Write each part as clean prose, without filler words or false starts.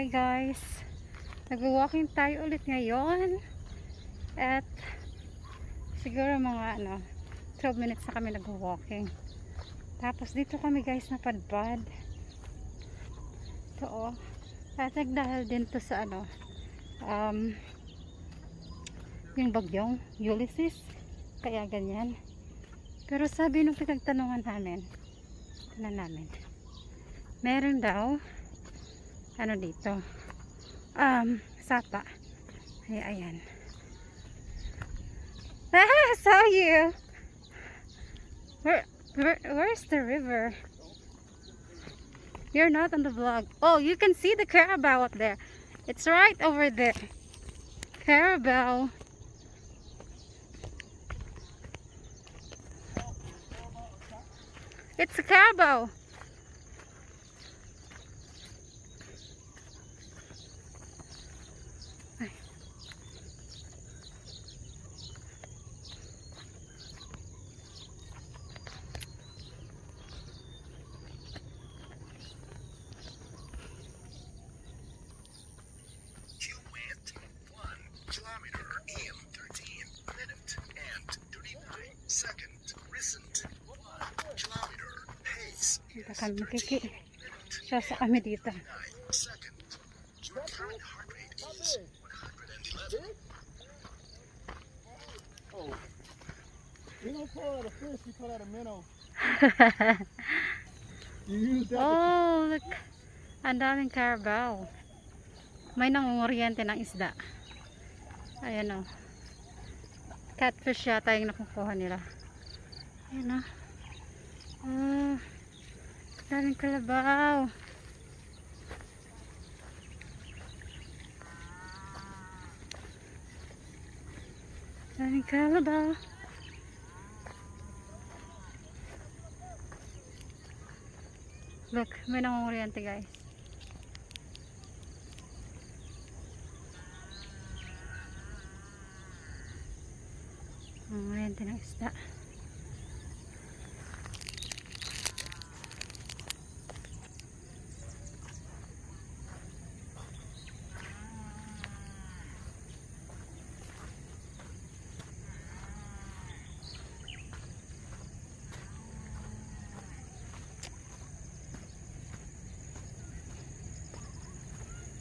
Hi guys, nag-walking tayo ulit ngayon at siguro mga 12 minutes na kami nag-walking. Tapos dito kami guys napadpad ito at nagdahil din to sa yung bagyong Ulysses, kaya ganyan. Pero sabi nung pinagtanungan namin meron daw dito sapa. Ayan. I saw you. Where's the river? You're not on the vlog. Oh, you can see the Carabao up there. It's right over there. Carabao. It's a Carabao. Kami siya sa kami dito. You don't pull out a fish, you pull out a minnow. Oh, look. Ang daming Carabao. May nangunguryente ng isda. Ayan o. Catfish yata yung nakukuha nila. Ayan o. Daming kalabaw. Daming kalabaw. Look, may nangunguryente guys. Nangunguryente ng isda.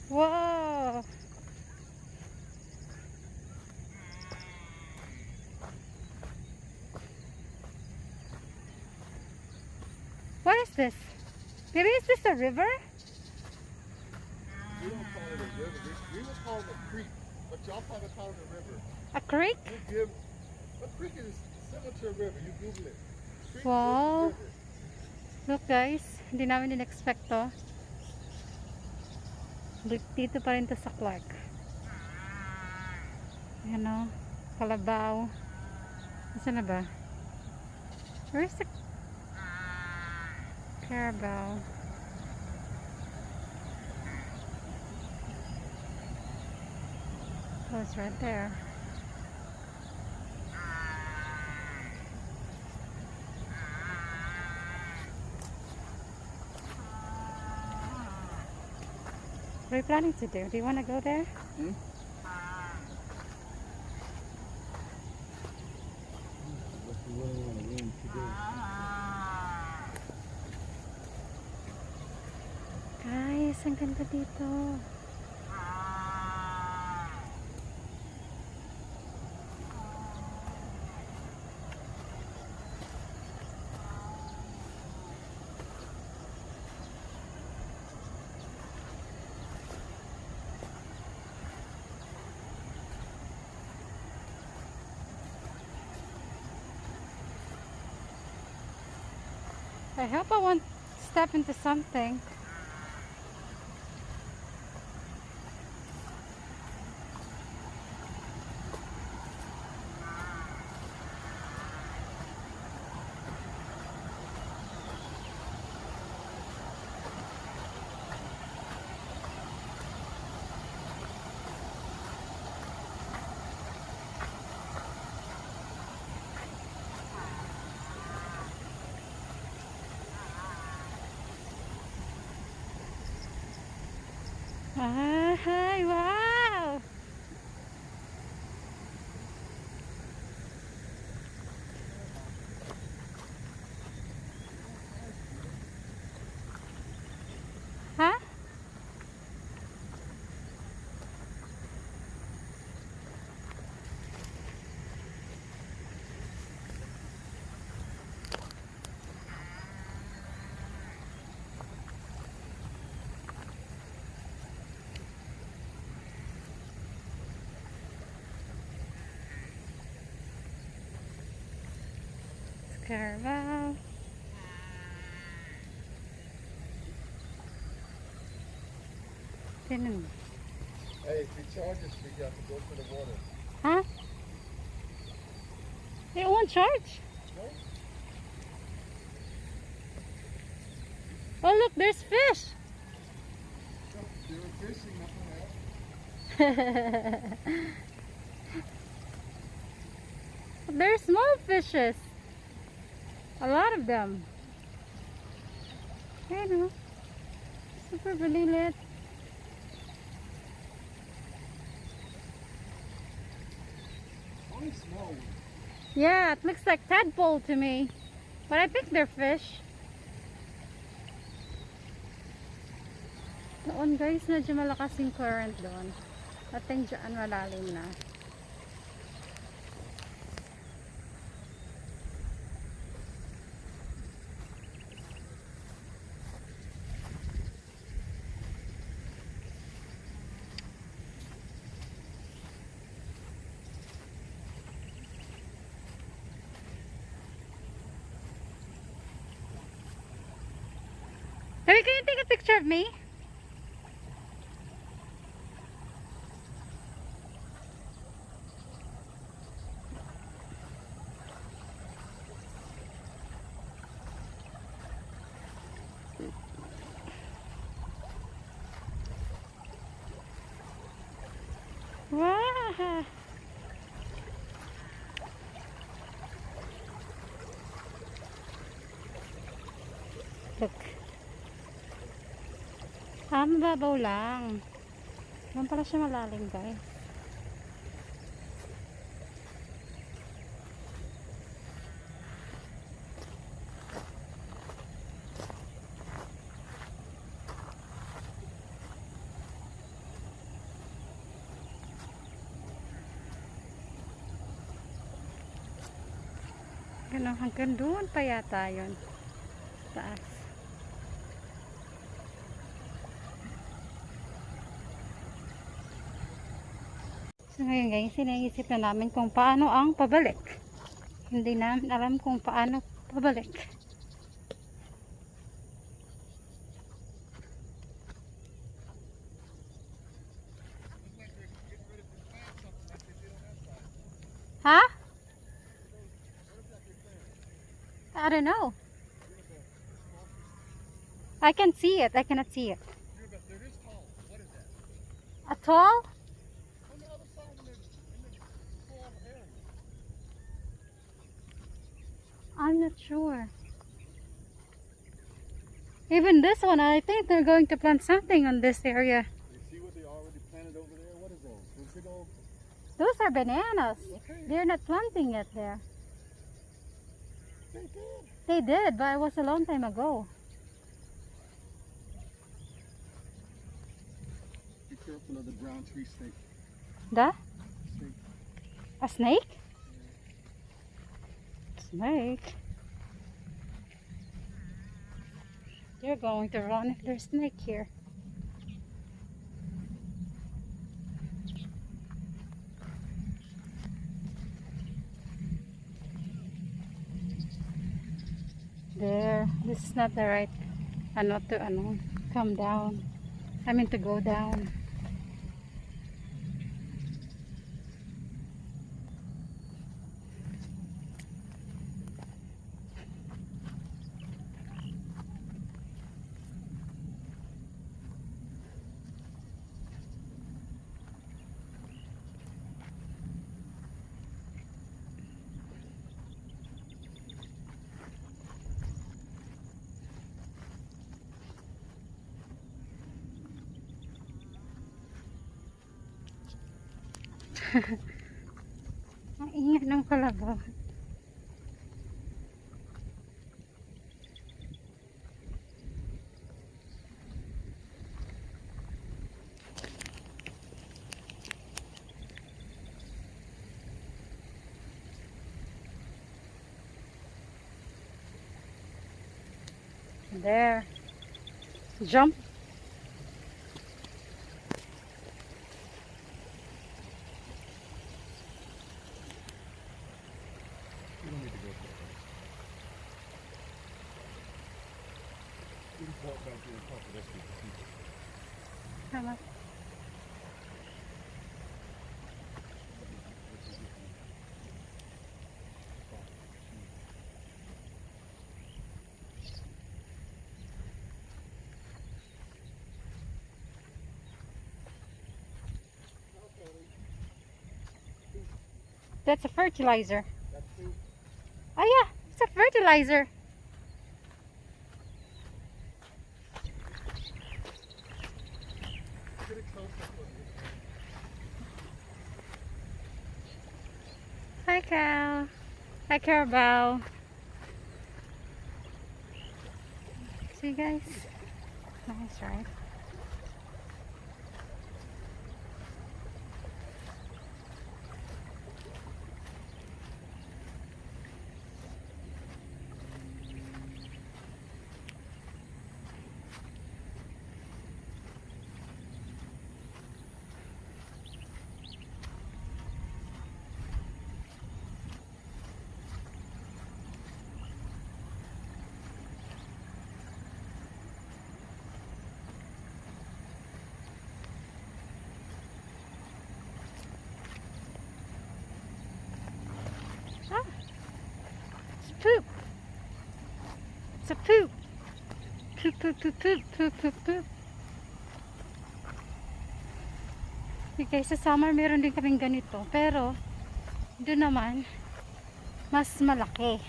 Wow! What is this? Maybe is this a river? We don't call it a river. We would call it a creek, but y'all probably call it a river. A creek? A creek is similar to a river. You Google it. Creek Wow! versus river. Look guys, hindi namin din-expect to. Dito pa rin to sa Clark. Ayan o, kalabaw. Nasaan na ba? Where's the Carabao? Oh, it's right there. What are you planning to do? Do you want to go there? Hmm? Guys, ang ganda dito. I hope I won't step into something. Ay, wow! Ha? Carabao. Tinan mo. Hey, if you charge us, we got to go for the water. Huh? It won't charge. No? Oh, look, there's fish. They were fishing, nothing else. They're small fishes. A lot of them. I know. Super balilit. Only small ones. Yeah, it looks like tadpole to me. But I think they're fish. Doon guys, medyo malakas yung current doon. At yung dyan malalim na. Hey, can you take a picture of me? Wow! Look. Mababaw lang. Doon pala siya malalim, guys. Ganun, hanggang doon pa yata yun. Taas. So ngayon guys, sinaisip na namin kung paano ang pabalik. Hindi namin alam kung paano pabalik. Ha? I don't know. I can see it. I cannot see it. There is tall. What is that? A tall? On the other side in the tall area. I'm not sure. Even this one, I think they're going to plant something on this area. You see what they already planted over there? What is those? Those big old... Those are bananas. Okay. They're not planting it there. They did. They did, but it was a long time ago. Be careful of the brown tree snake. The? Snake. A snake? Snake? You're going to run if there's a snake here. There. This is not the right come down. I mean to go down. Ang ingay ng kalabaw. There. Jump. You don't need to go for it. You just walk back here and talk to the rest of the people. Tama. That's a fertilizer. That's two. Oh yeah, it's a fertilizer. Get it closer for you. Hi, Cal. Hi, Carabao. See, guys? Nice, right? Ah, it's poop. It's a poop. Poop, poop, poop, poop, poop, poop, poop. Okay, sa summer meron din kaming ganito. Pero, doon naman, mas malaki.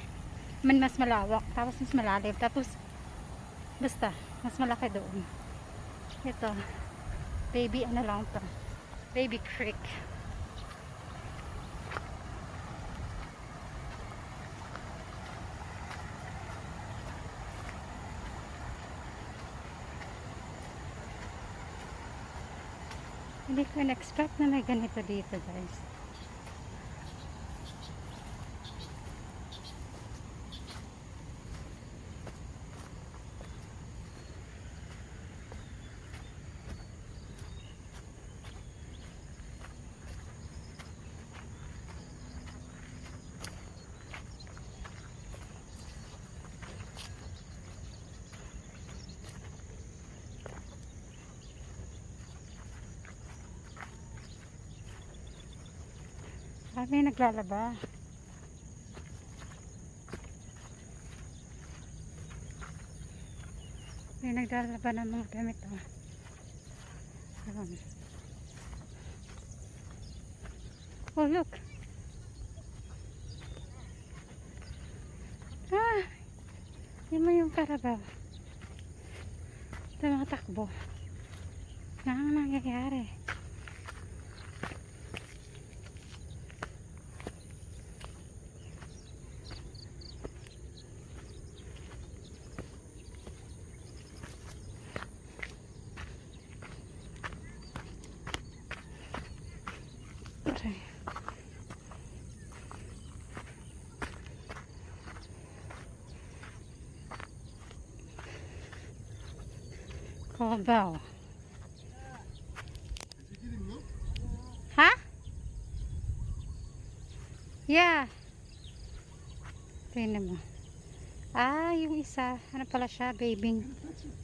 Mas malawak. Tapos mas malalim. Tapos, basta, mas malaki doon. Ito, baby ano lang to. Baby creek. Hindi ko na-expect na may ganito dito, guys. May naglalaba. May naglalaba ng mga damit. Oh. Oh, look. Ah, yun mo yung Carabao. Tumatakbo. Ano nangyayari? Carabao. Is he getting milk? Ha? Yeah. Tingnan mo. Ah, yung isa. Ano pala siya? Baby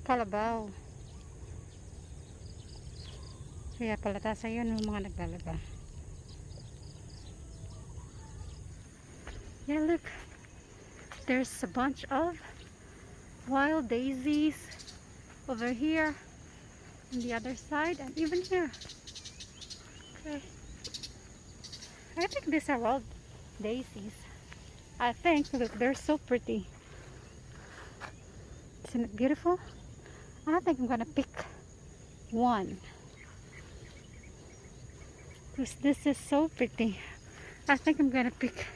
Carabao. Kaya pala tasa yun yung mga naglalaba. Yeah, look. There's a bunch of wild daisies over here on the other side and even here. Okay. I think these are wild daisies. I think, look, they're so pretty. Isn't it beautiful? I think I'm gonna pick one. Because this is so pretty. I think I'm gonna pick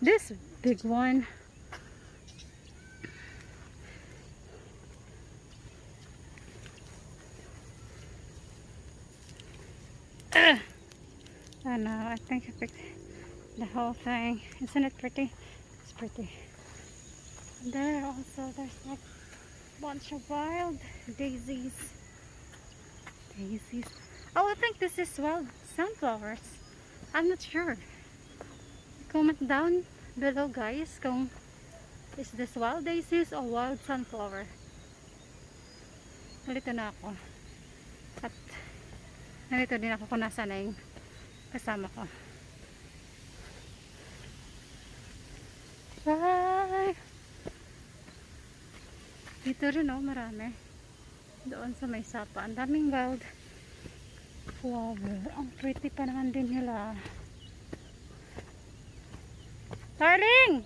this big one. I know, I think I picked the whole thing. Isn't it pretty? It's pretty. And there also, there's like a bunch of wild daisies. Daisies. Oh, I think this is wild sunflowers. I'm not sure. Comment down below, guys, kung is this wild daisies or wild sunflower. Nalito na ako. At nalito din ako kung nasa na yung kasama ko. Bye! Dito rin, oh, marami. Doon sa may sapa. Ang daming wild flower. Ang pretty pa naman din nila. Darling!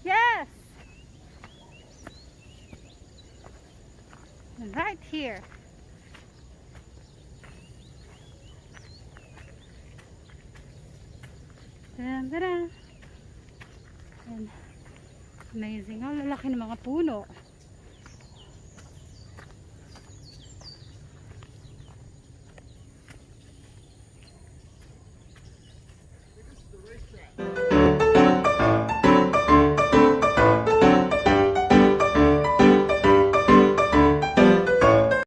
Yes! Right here. Tadam, tadam. And amazing. Ang lalaki ng mga puno.